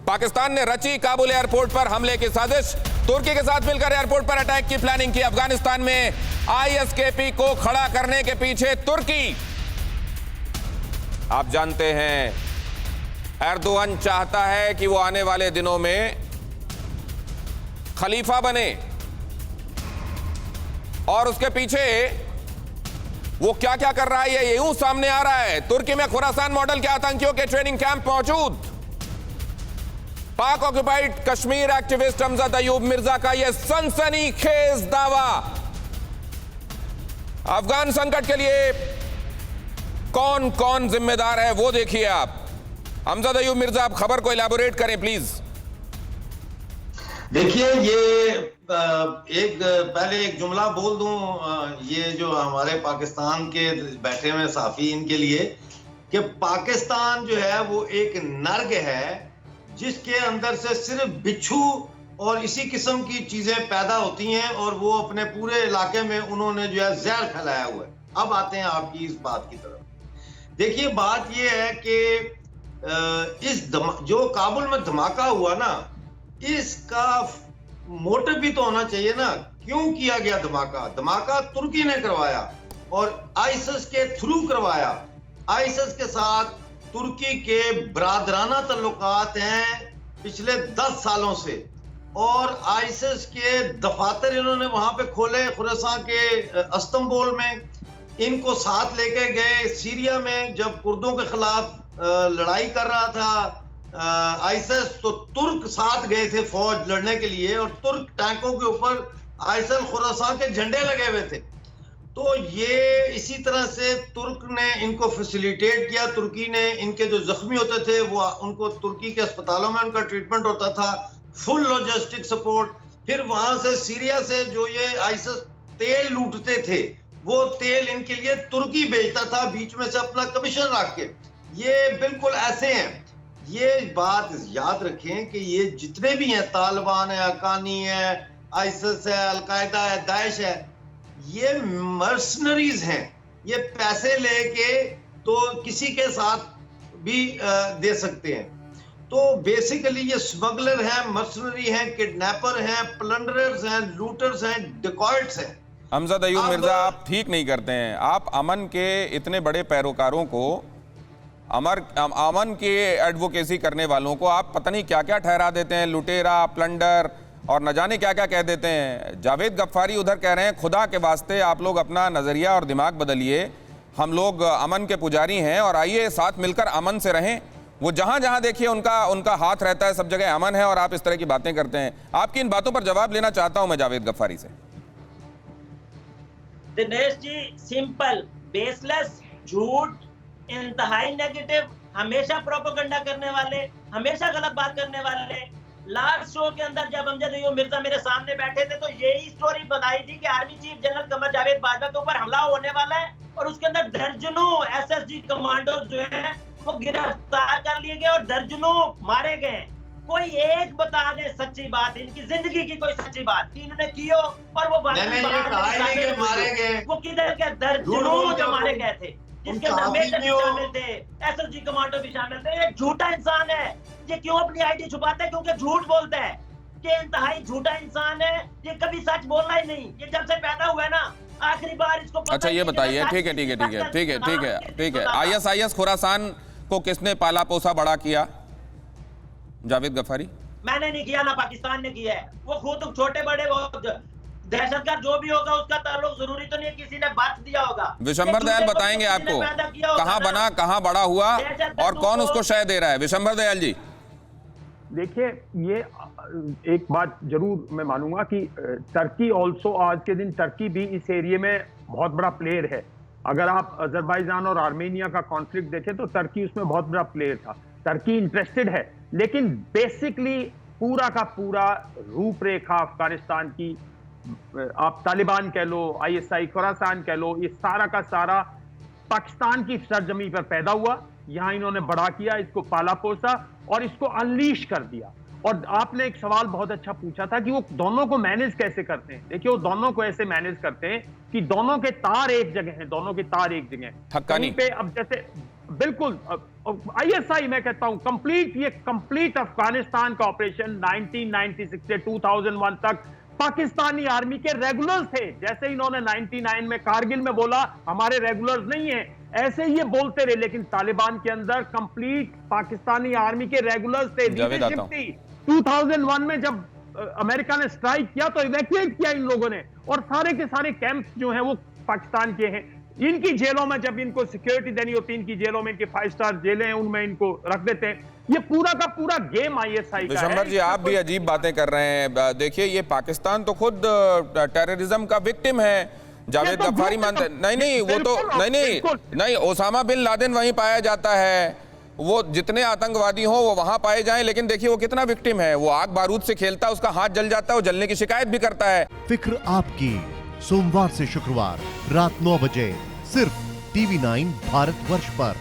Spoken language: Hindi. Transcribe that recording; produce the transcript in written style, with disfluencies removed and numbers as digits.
पाकिस्तान ने रची काबुल एयरपोर्ट पर हमले की साजिश, तुर्की के साथ मिलकर एयरपोर्ट पर अटैक की प्लानिंग की। अफगानिस्तान में आईएसकेपी को खड़ा करने के पीछे तुर्की। आप जानते हैं एर्दोगन चाहता है कि वो आने वाले दिनों में खलीफा बने, और उसके पीछे वो क्या क्या कर रहा है ये यूं सामने आ रहा है। तुर्की में खुरासान मॉडल के आतंकियों के ट्रेनिंग कैंप मौजूद। पाक ऑक्युपाइड कश्मीर एक्टिविस्ट हमजा अयूब मिर्जा का यह सनसनीखेज दावा। अफगान संकट के लिए कौन कौन जिम्मेदार है वो देखिए आप। हमजा अयूब मिर्जा, आप खबर को इलैबोरेट करें प्लीज। देखिए, ये पहले एक जुमला बोल दूं, ये जो हमारे पाकिस्तान के बैठे हुए सहाफी इनके लिए, कि पाकिस्तान जो है वो एक नर्ग है जिसके अंदर से सिर्फ बिच्छू और इसी किस्म की चीजें पैदा होती हैं, और वो अपने पूरे इलाके में उन्होंने जो है जहर फैलाया हुआ है। अब आते हैं आपकी इस बात की तरफ। देखिए, बात ये है कि जो काबुल में धमाका हुआ ना, इसका मोटिव भी तो होना चाहिए ना, क्यों किया गया धमाका। धमाका तुर्की ने करवाया और आईएसएस के थ्रू करवाया। आईएसएस के साथ तुर्की के बरादराना तल्लुकात हैं पिछले 10 सालों से, और आईएसएस के दफातर इन्होंने वहां पे खोले खुरासान के इस्तांबुल में। इनको साथ लेके गए सीरिया में जब कुर्दों के खिलाफ लड़ाई कर रहा था आईएसएस, तो तुर्क साथ गए थे फौज लड़ने के लिए, और तुर्क टैंकों के ऊपर आईएसएल खुरासान के झंडे लगे हुए थे। तो ये इसी तरह से तुर्क ने इनको फैसिलिटेट किया। तुर्की ने इनके जो जख्मी होते थे वो उनको तुर्की के अस्पतालों में उनका ट्रीटमेंट होता था, फुल लॉजिस्टिक सपोर्ट। फिर वहां से सीरिया से जो ये आईएसएस तेल लूटते थे, वो तेल इनके लिए तुर्की बेचता था बीच में से अपना कमीशन रख के। ये बिल्कुल ऐसे हैं। ये बात याद रखें कि ये जितने भी हैं, तालिबान है, हक्कानी है, आईएसएस है, अलकायदा है, दाइश है, ये मर्सनरीज हैं। ये पैसे लेके तो किसी के साथ भी दे सकते हैं। तो बेसिकली ये स्मगलर हैं, मर्सनरी हैं, किडनैपर हैं, प्लंडरर्स हैं, लूटर्स हैं, डिकॉयट्स हैं। हमजा अयूब मिर्जा, आप ठीक नहीं करते हैं। आप अमन के इतने बड़े पैरोकारों को, अमन की एडवोकेसी करने वालों को आप पता नहीं क्या क्या ठहरा देते हैं, लुटेरा, प्लंडर और न जाने क्या क्या कह देते हैं। जावेद गफ्फारी उधर कह रहे हैं खुदा के वास्ते आप लोग अपना नज़रिया और दिमाग बदलिए, हम लोग अमन के पुजारी हैं और आइए साथ मिलकर अमन से रहें। वो जहां जहां देखिए उनका हाथ रहता है, सब जगह अमन है, और आप इस तरह की बातें करते हैं। आपकी इन बातों पर जवाब लेना चाहता हूं मैं जावेद गफ्फारी से। दिनेश जी, सिंपल, बेसलेस, झूठ, इंतहाई नेगेटिव, हमेशा प्रोपेगेंडा करने वाले, हमेशा गलत बात करने वाले। लास्ट शो के अंदर जब हमजा अयूब मिर्जा मेरे सामने बैठे थे तो यही स्टोरी बताई थी कि army chief general Qamar Javed Bajwa के ऊपर हमला होने वाला है, और उसके अंदर दर्जनों एसएसजी कमांडो जो है वो गिरफ्तार कर लिए गए और दर्जनों मारे गए। कोई एक बता दे सच्ची बात, इनकी जिंदगी की कोई सच्ची बात कि इन्होंने की हो और वो मारे गए। वो किधर के दर्जनों जो मारे गए थे, जिसके अंदर मेजर भी शामिल थे, एसएसजी कमांडो भी शामिल थे। ये झूठा इंसान है। ये क्यों अपनी आईडी छुपाता है? क्योंकि झूठ बोलता है। ये इंतहाई झूठा इंसान है। ये कभी सच बोलना ही नहीं। ये जब से पैदा हुआ है ना, आखिरी बार इसको पता। अच्छा, ये बताइए, ठीक है, आईएस खुरासान को किसने पाला पोसा बड़ा किया? जावेद गफ्फारी। मैंने नहीं किया, ना पाकिस्तान ने किया है। वो खुद छोटे बड़े दहशतगर्द जो भी होगा उसका ताल्लुक जरूरी तो नहीं किसी ने बात दिया होगा। विशंबर दयाल बताएंगे आपको कहां बना, कहां बड़ा हुआ और कौन उसको शय दे रहा है। विशंबर दयाल जी, देखिए, ये एक बात जरूर मैं मानूंगा कि टर्की ऑल्सो, आज के दिन टर्की भी इस एरिया में बहुत बड़ा प्लेयर है। अगर आप अजरबैजान और आर्मेनिया का कॉन्फ्लिक्ट देखें तो टर्की उसमें बहुत बड़ा प्लेयर था। टर्की इंटरेस्टेड है, लेकिन बेसिकली पूरा का पूरा रूपरेखा अफगानिस्तान की, आप तालिबान कह लो, आईएसआई खुरासान कह लो, ये सारा का सारा पाकिस्तान की सरजमी पर पैदा हुआ। यहां इन्होंने बड़ा किया, इसको पाला पोसा और इसको अनलीश कर दिया। और आपने एक सवाल बहुत अच्छा पूछा था कि वो दोनों को मैनेज कैसे करते हैं। देखिए, वो दोनों को ऐसे मैनेज करते हैं कि दोनों के तार एक जगह हैं, दोनों के तार एक जगह हैं। कहीं पे अब जैसे बिल्कुल आईएसआई मैं कहता हूं कंप्लीट अफगानिस्तान का ऑपरेशन 1996 से 2001 तक पाकिस्तानी आर्मी के रेगुलर्स थे। जैसे इन्होंने 99 में कारगिल में बोला हमारे रेगुलर्स नहीं है, ऐसे ही ये बोलते रहे, लेकिन तालिबान के अंदर कंप्लीट पाकिस्तानी आर्मी के रेगुलर्स थे, लीडरशिप थी। 2001 में जब अमेरिका ने स्ट्राइक किया तो इवैक्यूएट किया इन लोगों ने, और सारे के सारे कैंप्स जो हैं वो पाकिस्तान के हैं। इनकी जेलों में जब इनको सिक्योरिटी देनी होती है, इनकी जेलों में, इनकी 5 स्टार जेलें हैं, उनमें इनको रख देते हैं। ये पूरा का पूरा गेम आईएसआई का है। विशंबर जी, आप भी अजीब बातें कर रहे हैं। देखिए, ये पाकिस्तान तो खुद टेररिज्म का विक्टिम है। जावेद गफ्फारी मानते नहीं, वो तो नहीं, ओसामा बिन लादेन वहीं पाया जाता है। वो जितने आतंकवादी हो वो वहां पाए जाएं, लेकिन देखिए वो कितना विक्टिम है। वो आग बारूद से खेलता है, उसका हाथ जल जाता है, वो जलने की शिकायत भी करता है। फिक्र आपकी, सोमवार से शुक्रवार रात 9 बजे सिर्फ TV9 भारतवर्ष पर।